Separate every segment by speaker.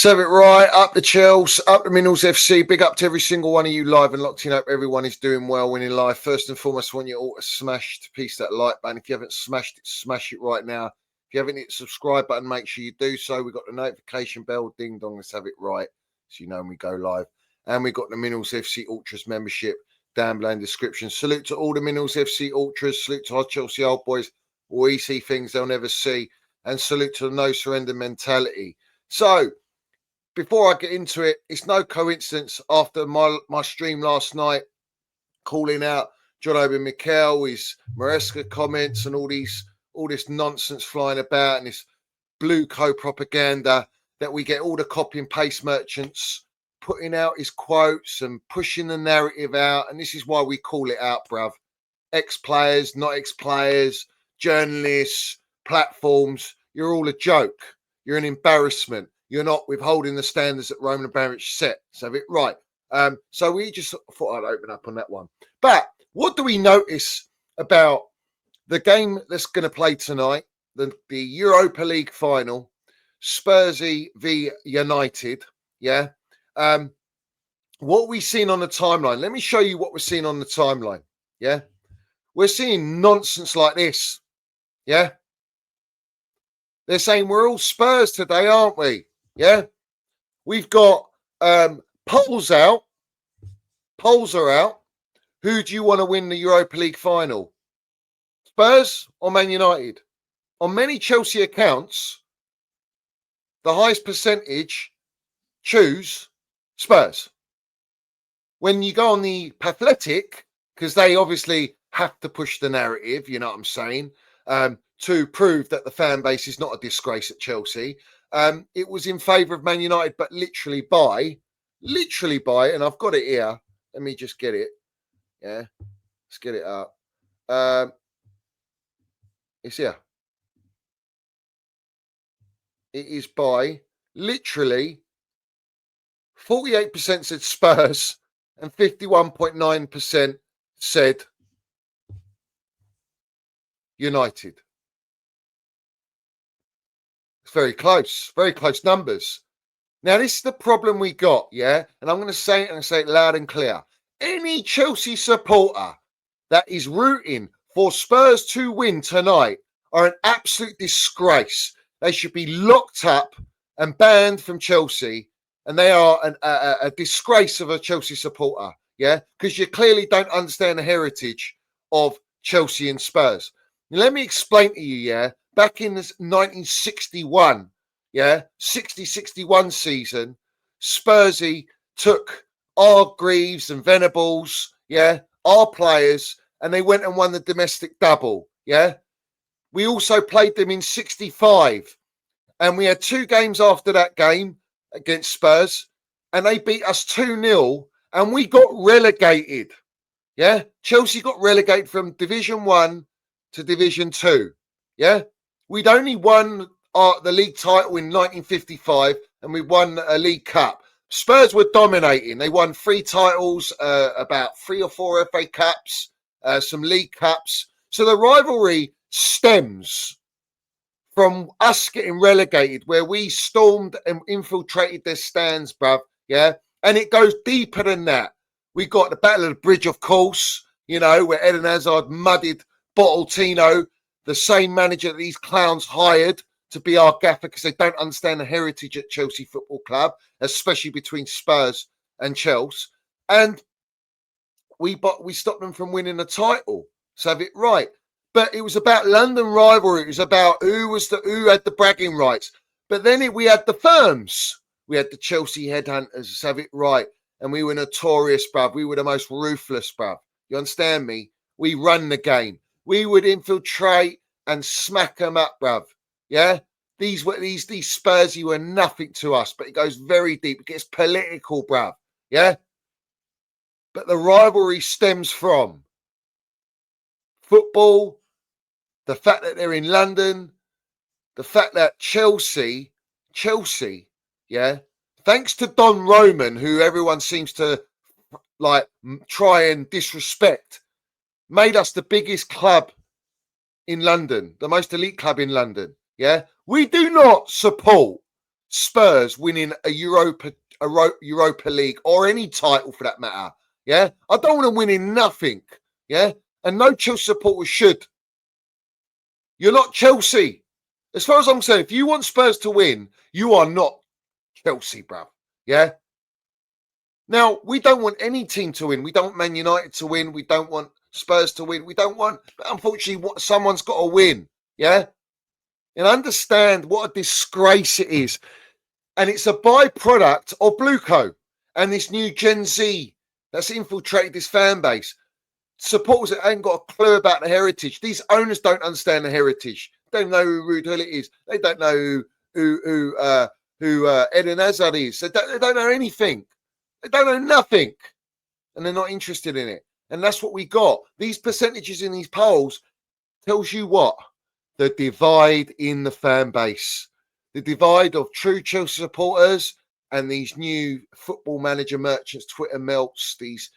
Speaker 1: So it right, up the Chelsea, up the Minerals FC. Big up to every single one of you live and locked in. Hope everyone is doing well, winning live. First and foremost, I want you all to smash to piece that like button. If you haven't smashed it, smash it right now. If you haven't hit the subscribe button, make sure you do so. We've got the notification bell, ding dong, let's have it right, so you know when we go live. And we've got the Minerals FC Ultras membership down below in the description. Salute to all the Minerals FC Ultras. Salute to our Chelsea old boys. We see things they'll never see. And salute to the no surrender mentality. So, before I get into it, it's no coincidence after my stream last night, calling out John Obi Mikel, his Maresca comments and all this nonsense flying about and this blue co-propaganda, that we get all the copy and paste merchants putting out his quotes and pushing the narrative out. And this is why we call it out, bruv. Ex-players, not ex-players, journalists, platforms, you're all a joke. You're an embarrassment. You're not withholding the standards that Roman Abramovich set. So have it right. So we just thought I'd open up on that one. But what do we notice about the game that's going to play tonight, the Europa League final, Spursy v United? Yeah. What we've seen on the timeline. Let me show you what we're seeing on the timeline. Yeah. We're seeing nonsense like this. Yeah. They're saying we're all Spurs today, aren't we? Yeah. We've got polls out. Polls are out. Who do you want to win the Europa League final? Spurs or Man United? On many Chelsea accounts, the highest percentage choose Spurs. When you go on the Pathletic, because they obviously have to push the narrative, you know what I'm saying, to prove that the fan base is not a disgrace at Chelsea. It was in favour of Man United, but literally by, and I've got it here. Let me just get it. Yeah, let's get it up. It's here. It is by literally 48% said Spurs and 51.9% said United. It's very close numbers. Now, this is the problem we got, yeah? And I'm going to say it and say it loud and clear. Any Chelsea supporter that is rooting for Spurs to win tonight are an absolute disgrace. They should be locked up and banned from Chelsea. And they are a disgrace of a Chelsea supporter, yeah? Because you clearly don't understand the heritage of Chelsea and Spurs. Now, let me explain to you, yeah? Back in this 1961, yeah, 60-61 season, Spursy took our Greaves and Venables, yeah, our players, and they went and won the domestic double, yeah. We also played them in 65, and we had 2 games after that game against Spurs, and they beat us 2-0, and we got relegated, yeah. Chelsea got relegated from Division 1 to Division 2, yeah. We'd only won the league title in 1955, and we won a League Cup. Spurs were dominating. They won 3 titles, about 3 or 4 FA Cups, some League Cups. So the rivalry stems from us getting relegated, where we stormed and infiltrated their stands, bruv. Yeah, and it goes deeper than that. We got the Battle of the Bridge, of course, you know, where Eden Hazard muddied Botoltino, the same manager that these clowns hired to be our gaffer, because they don't understand the heritage at Chelsea Football Club, especially between Spurs and Chelsea. And we stopped them from winning a title. So have it right. But it was about London rivalry. It was about who had the bragging rights. But then we had the firms. We had the Chelsea headhunters. Have it right. And we were notorious, bruv. We were the most ruthless, bruv. You understand me? We run the game. We would infiltrate and smack them up, bruv. Yeah? These Spursy were nothing to us, but it goes very deep. It gets political, bruv. Yeah? But the rivalry stems from football, the fact that they're in London, the fact that Chelsea, yeah, thanks to Don Roman, who everyone seems to like try and disrespect, made us the biggest club in London, the most elite club in London. Yeah, we do not support Spurs winning a Europa League or any title for that matter. Yeah, I don't want them winning nothing. Yeah, and no Chelsea supporters should. You're not Chelsea. As far as I'm saying, if you want Spurs to win, you are not Chelsea, bruv. Yeah. Now, we don't want any team to win. We don't want Man United to win. We don't want Spurs to win. We don't want, but unfortunately, someone's got to win. Yeah. And understand what a disgrace it is. And it's a byproduct of Blueco and this new Gen Z that's infiltrated this fan base. Supporters that ain't got a clue about the heritage. These owners don't understand the heritage. They don't know who Ruud Gullit is. They don't know who Eden Hazard is. They don't know anything. They don't know nothing. And they're not interested in it. And that's what we got. These percentages in these polls tells you what? The divide in the fan base. The divide of true Chelsea supporters and these new football manager merchants, Twitter melts, these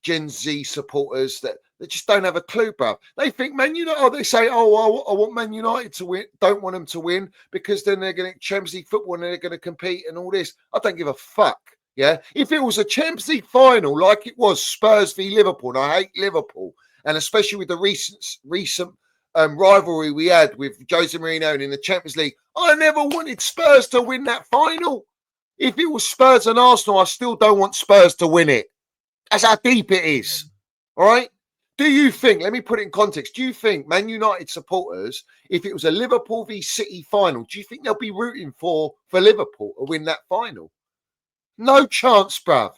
Speaker 1: Gen Z supporters that just don't have a clue, bruv. They think Man United, they say, I want Man United to win. Don't want them to win because then they're going to Champions League football and they're going to compete and all this. I don't give a fuck. Yeah. If it was a Champions League final like it was Spurs v Liverpool, and I hate Liverpool, and especially with the recent rivalry we had with Jose Mourinho in the Champions League, I never wanted Spurs to win that final. If it was Spurs and Arsenal, I still don't want Spurs to win it. That's how deep it is. All right. Do you think, let me put it in context, do you think Man United supporters, if it was a Liverpool v City final, do you think they'll be rooting for Liverpool to win that final? No chance, bruv.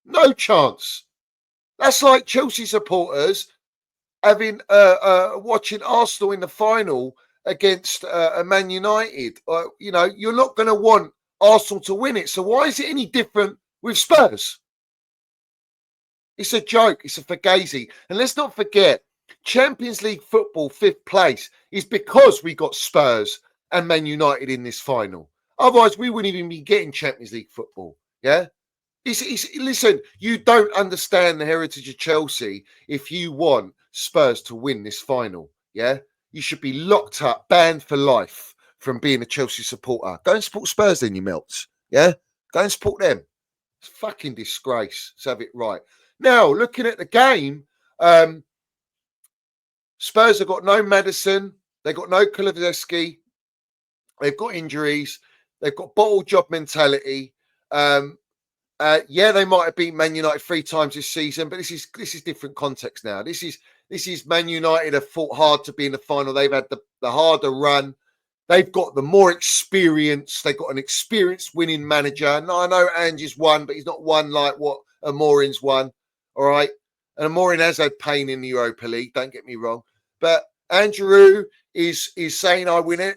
Speaker 1: No chance. That's like Chelsea supporters having watching Arsenal in the final against Man United. You're not going to want Arsenal to win it. So why is it any different with Spurs? It's a joke. It's a fugazi. And let's not forget, Champions League football, 5th place, is because we got Spurs and Man United in this final. Otherwise, we wouldn't even be getting Champions League football. Yeah? Listen, you don't understand the heritage of Chelsea if you want Spurs to win this final. Yeah? You should be locked up, banned for life from being a Chelsea supporter. Go and support Spurs then, you melts. Yeah? Go and support them. It's a fucking disgrace. Let's have it right. Now, looking at the game, Spurs have got no Maddison. They've got no Kulusevski. They've got injuries. They've got bottle job mentality. They might have beaten Man United 3 times this season, but this is different context now. This is Man United have fought hard to be in the final. They've had the harder run. They've got the more experience. They've got an experienced winning manager. And I know Ange's won, but he's not won like what Amorim's won. All right. And Amorim has had pain in the Europa League. Don't get me wrong. But Andrew is saying, I win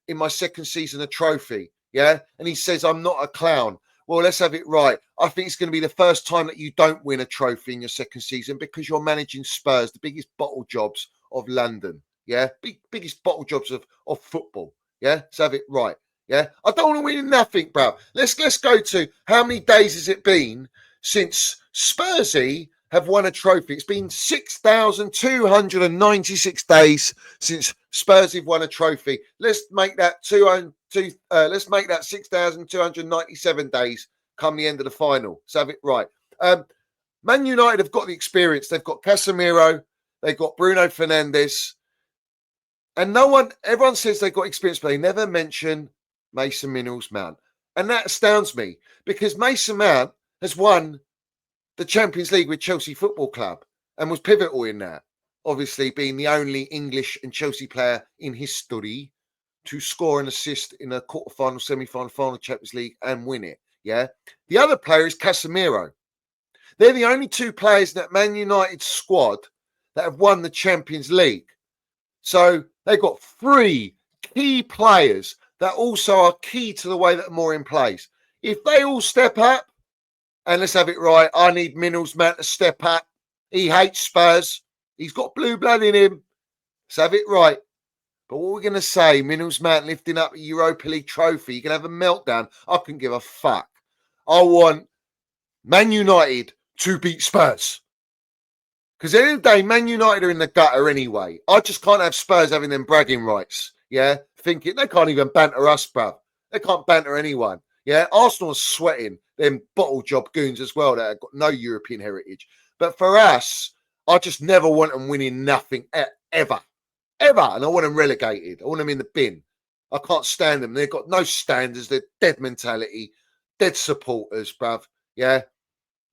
Speaker 1: in my second season a trophy. Yeah. And he says, I'm not a clown. Well, let's have it right. I think it's going to be the first time that you don't win a trophy in your second season because you're managing Spurs, the biggest bottle jobs of London. Yeah. Biggest bottle jobs of football. Yeah. Let's have it right. Yeah. I don't want to win nothing, bro. Let's go to how many days has it been since Spursy have won a trophy? It's been 6,296 days since Spurs have won a trophy. Let's make that 6,297 days come the end of the final. Let's have it right. Man United have got the experience. They've got Casemiro. They've got Bruno Fernandez. And everyone says they've got experience, but they never mention Mason Mount. And that astounds me because Mason Mount has won the Champions League with Chelsea Football Club and was pivotal in that. Obviously, being the only English and Chelsea player in history to score an assist in a quarterfinal, semi-final, final Champions League and win it. Yeah. The other player is Casemiro. They're the only 2 players in that Man United squad that have won the Champions League. So they've got 3 key players that also are key to the way that Amorim plays. If they all step up, and let's have it right, I need Mount to step up. He hates Spurs. He's got blue blood in him. Let's have it right. But what we're going to say, Mount lifting up a Europa League trophy, you can have a meltdown. I couldn't give a fuck. I want Man United to beat Spurs. Because at the end of the day, Man United are in the gutter anyway. I just can't have Spurs having them bragging rights. Yeah, thinking they can't even banter us, bruv. They can't banter anyone. Yeah, Arsenal are sweating them bottle job goons as well that have got no European heritage. But for us, I just never want them winning nothing ever. And I want them relegated. I want them in the bin. I can't stand them. They've got no standards. They're dead mentality, dead supporters, bruv. Yeah.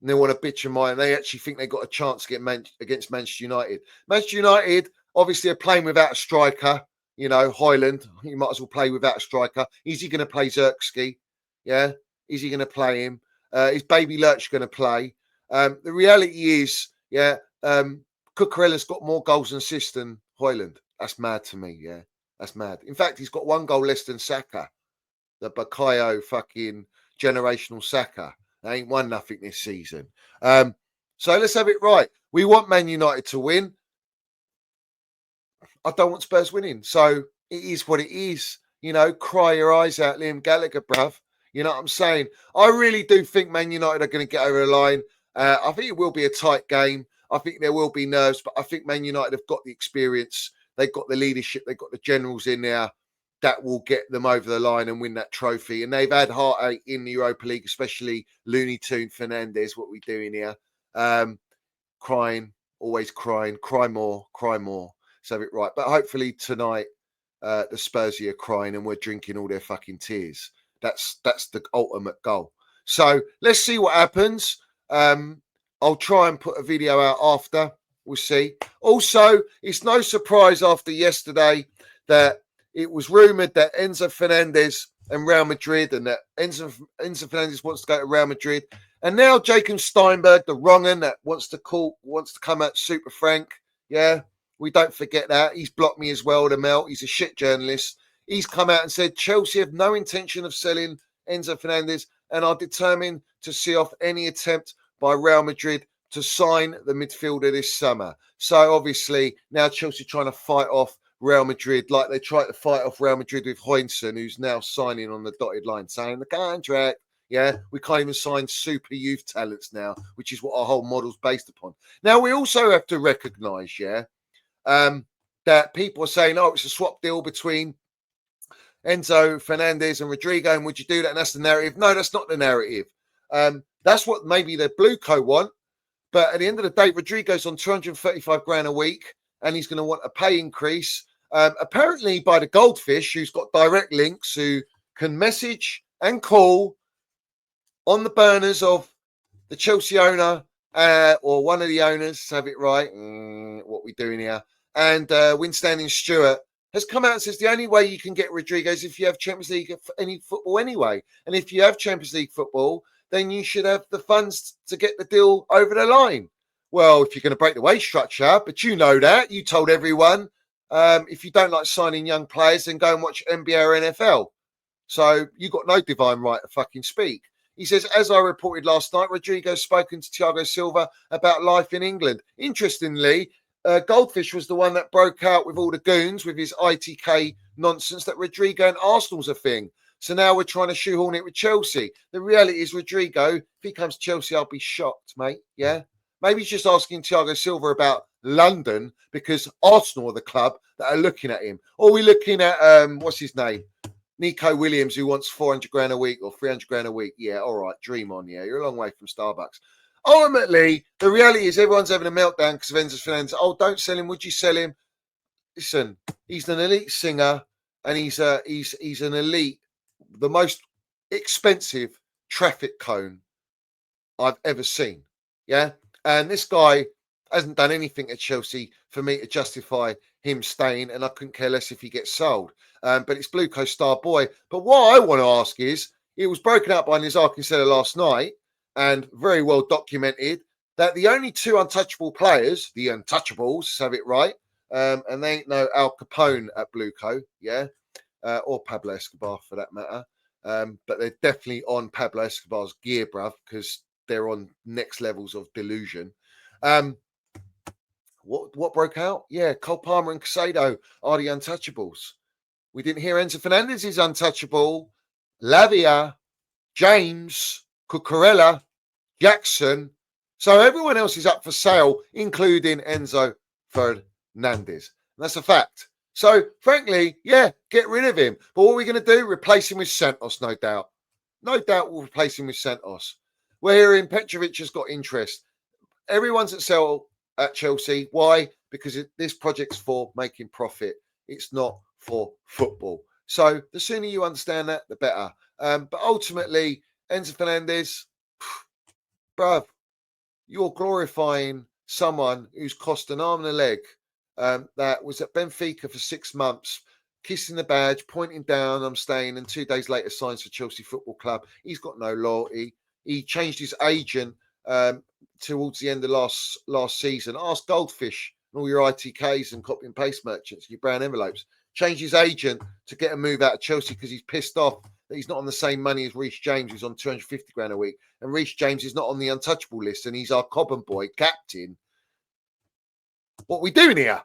Speaker 1: And they want to bitch and mine. They actually think they got a chance to get against Manchester United. Manchester United, obviously, are playing without a striker. You know, Highland, you might as well play without a striker. Is he going to play Xerxes? Yeah. Is he going to play him? Is Baby Lurch going to play? The reality is, yeah, Cucurella's got more goals and assists than Highland. That's mad to me, yeah. That's mad. In fact, he's got 1 goal less than Saka. The Bakayo fucking generational Saka. They ain't won nothing this season. So let's have it right. We want Man United to win. I don't want Spurs winning. So it is what it is. You know, cry your eyes out, Liam Gallagher, bruv. You know what I'm saying? I really do think Man United are going to get over the line. I think it will be a tight game. I think there will be nerves, but I think Man United have got the experience. They've got the leadership. They've got the generals in there that will get them over the line and win that trophy. And they've had heartache in the Europa League, especially Looney Tune Fernandez, what we're doing here. Crying, always crying, cry more, so have it right. But hopefully tonight, the Spursy are crying and we're drinking all their fucking tears. That's the ultimate goal. So let's see what happens. I'll try and put a video out after. We'll see. Also, it's no surprise after yesterday that it was rumoured that Enzo Fernandez and Real Madrid, and that Enzo Fernandez wants to go to Real Madrid, and now Jacob Steinberg, the wrong'un that wants to come out super frank. Yeah, we don't forget that. He's blocked me as well, the Melt. He's a shit journalist. He's come out and said Chelsea have no intention of selling Enzo Fernandez and are determined to see off any attempt by Real Madrid to sign the midfielder this summer. So obviously now Chelsea trying to fight off Real Madrid like they tried to fight off Real Madrid with Hoynson, who's now signing on the dotted line, saying the contract. Yeah, we can't even sign super youth talents now, which is what our whole model's based upon. Now, we also have to recognise, that people are saying, oh, it's a swap deal between Enzo Fernandez and Rodrigo, and would you do that? And that's the narrative. No, that's not the narrative. That's what maybe the Blue Co want. But at the end of the day, Rodrigo's on 235 grand a week, and he's going to want a pay increase. Apparently by the Goldfish, who's got direct links, who can message and call on the burners of the Chelsea owner or one of the owners, have it right, what we're doing here, and Winstanley Stewart has come out and says the only way you can get Rodrigo is if you have Champions League any football anyway. And if you have Champions League football, then you should have the funds to get the deal over the line. Well, if you're going to break the wage structure, but you know that, you told everyone, if you don't like signing young players, then go and watch NBA or NFL. So you got no divine right to fucking speak. He says, as I reported last night, Rodrigo's spoken to Thiago Silva about life in England. Interestingly, Goldfish was the one that broke out with all the goons with his ITK nonsense that Rodrigo and Arsenal's a thing. So now we're trying to shoehorn it with Chelsea. The reality is, Rodrigo, if he comes to Chelsea, I'll be shocked, mate. Yeah. Maybe he's just asking Thiago Silva about London because Arsenal are the club that are looking at him. Or we're looking at, what's his name? Nico Williams, who wants 400 grand a week or 300 grand a week. Yeah, all right, dream on. Yeah, you're a long way from Starbucks. Ultimately, the reality is everyone's having a meltdown because of Enzo Fernandez. Oh, don't sell him. Would you sell him? Listen, he's an elite singer and he's an elite, the most expensive traffic cone I've ever seen. Yeah. And this guy hasn't done anything at Chelsea for me to justify him staying, and I couldn't care less if he gets sold. But it's Blue Coast star boy. But what I want to ask is, it was broken up by Nizar Kinsella last night and very well documented that the only two untouchable players, the untouchables, have it right, and they ain't no Al Capone at Blue Co, yeah, or Pablo Escobar for that matter. But they're definitely on Pablo Escobar's gear, bruv, because they're on next levels of delusion. What broke out? Yeah, Cole Palmer and Casado are the untouchables. We didn't hear Enzo Fernandez is untouchable. Lavia, James, Cucurella, Jackson. So everyone else is up for sale, including Enzo Fernandez. And that's a fact. So, frankly, yeah, get rid of him. But what are we going to do? Replace him with Santos, no doubt. No doubt we'll replace him with Santos. We're hearing Petrovic has got interest. Everyone's at sell at Chelsea. Why? Because this project's for making profit. It's not for football. So the sooner you understand that, the better. But ultimately, Enzo Fernandez, bruv, you're glorifying someone who's cost an arm and a leg, that was at Benfica for 6 months, kissing the badge, pointing down, I'm staying, and 2 days later signs for Chelsea Football Club. He's got no loyalty. He changed his agent towards the end of last season. Ask Goldfish and all your ITKs and copy and paste merchants, your brown envelopes. Change his agent to get a move out of Chelsea because he's pissed off that he's not on the same money as Reece James, who's on 250 grand a week. And Reece James is not on the untouchable list, and he's our Cobham boy, captain. What are we doing here?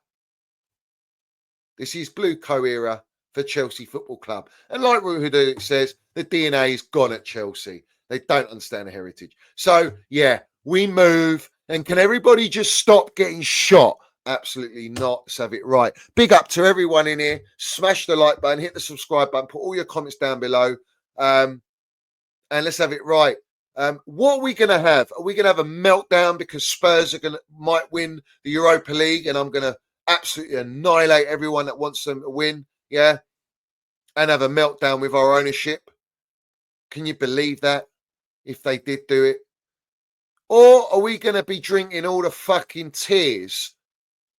Speaker 1: This is Blue Co era for Chelsea Football Club. And like Ruhudu says, the DNA is gone at Chelsea. They don't understand the heritage. So, yeah, we move. And can everybody just stop getting shot? Absolutely not. Let's have it right. Big up to everyone in here. Smash the like button, hit the subscribe button, put all your comments down below. And let's have it right. What are we going to have? Are we going to have a meltdown because Spurs might win the Europa League, and I'm going to absolutely annihilate everyone that wants them to win, yeah, and have a meltdown with our ownership? Can you believe that? If they did do it, or are we going to be drinking all the fucking tears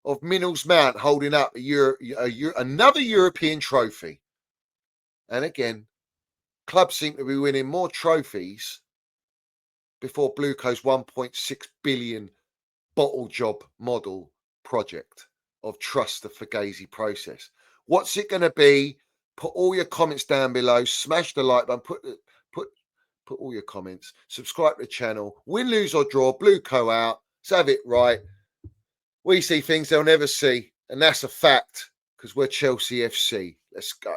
Speaker 1: of Minnell's Mount holding up another European trophy? And again, clubs seem to be winning more trophies before Blueco's 1.6 billion bottle job model project of trust the Fugazi process. What's it going to be? Put all your comments down below. Smash the like button. Put all your comments. Subscribe to the channel. Win, lose or draw. Blueco out. Let's have it right. We see things they'll never see, and that's a fact because we're Chelsea FC. Let's go.